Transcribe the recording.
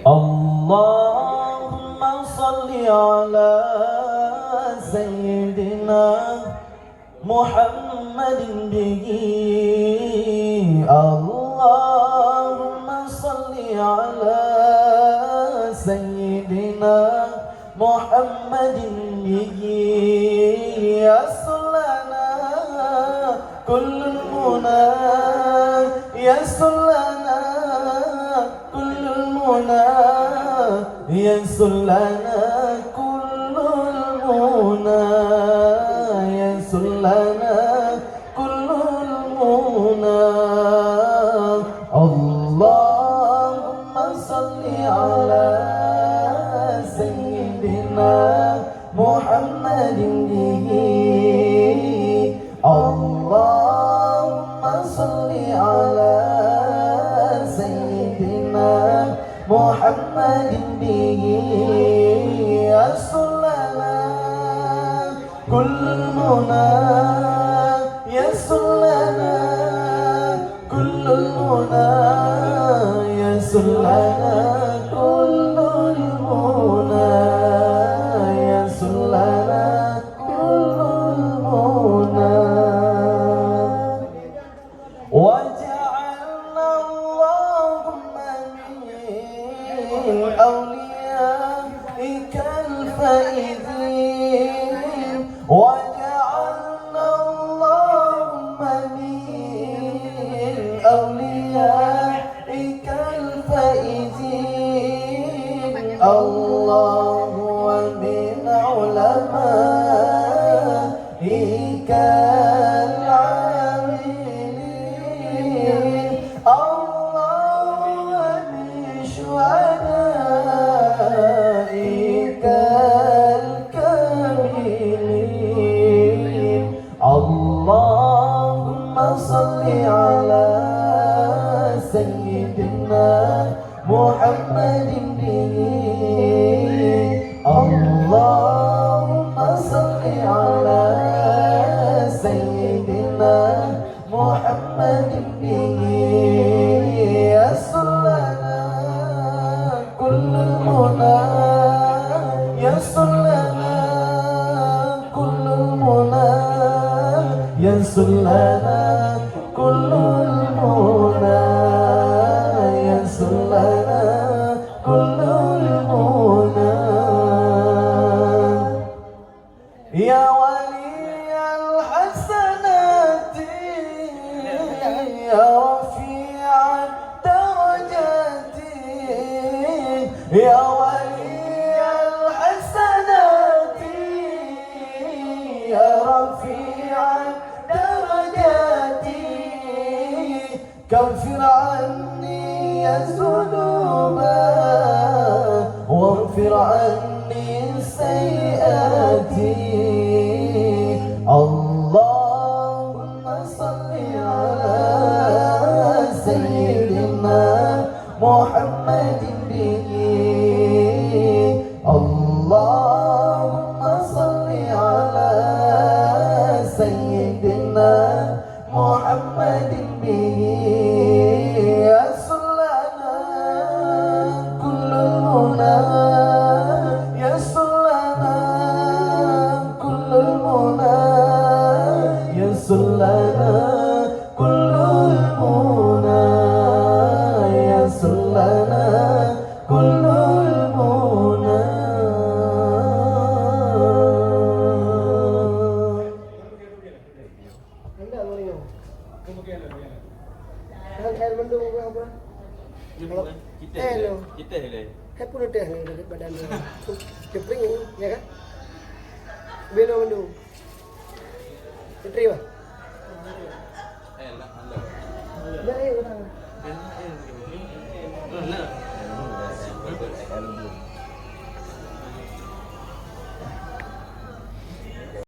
اللهم صل على سيدنا محمد به. اللهم صل على سيدنا محمد به. يسر لنا كل المنى، يسر لنا كل المنى، يسر لنا كل المنى، يسر لنا كل المنى. اللهم صل على سيدنا محمد به. اللهم صل على سيدنا محمد به. يسر لنا كل المنى، يسر لنا كل المنى، يسر لنا كل المنى، يسر لنا كل المنى. وجعلنا اللهم من أوليائك الفائزين. وجعلنا اللهم من أوليائك الفائزين. الله ومن علمائك العاملين. الله ومن شهدائك الكاملين. اللهم صل على سيدنا محمد به. اللهم صل على سيدنا محمد به. يسر لنا كل المنى، يسر لنا كل المنى، يسر لنا كل المنى، يسر لنا كل المنى. يا ولي الحسنات، يا رفيع الدرجات، يا ولي الحسنات، يا رفيع الدرجات. كفر عني الذنوب واغفر عني السيئات. اللهم صل على سيدنا محمد به. اللهم صل على سيدنا محمد به. يسر لنا كل المنى، يسر لنا كل المنى، يسر لنا كل المنى، يسر لنا كل المنى. Air mendung apa? Kita helai. Hai pun teh dekat badan dia. Kepring ya kan? Belo mendung. Terima. Ya ya udah.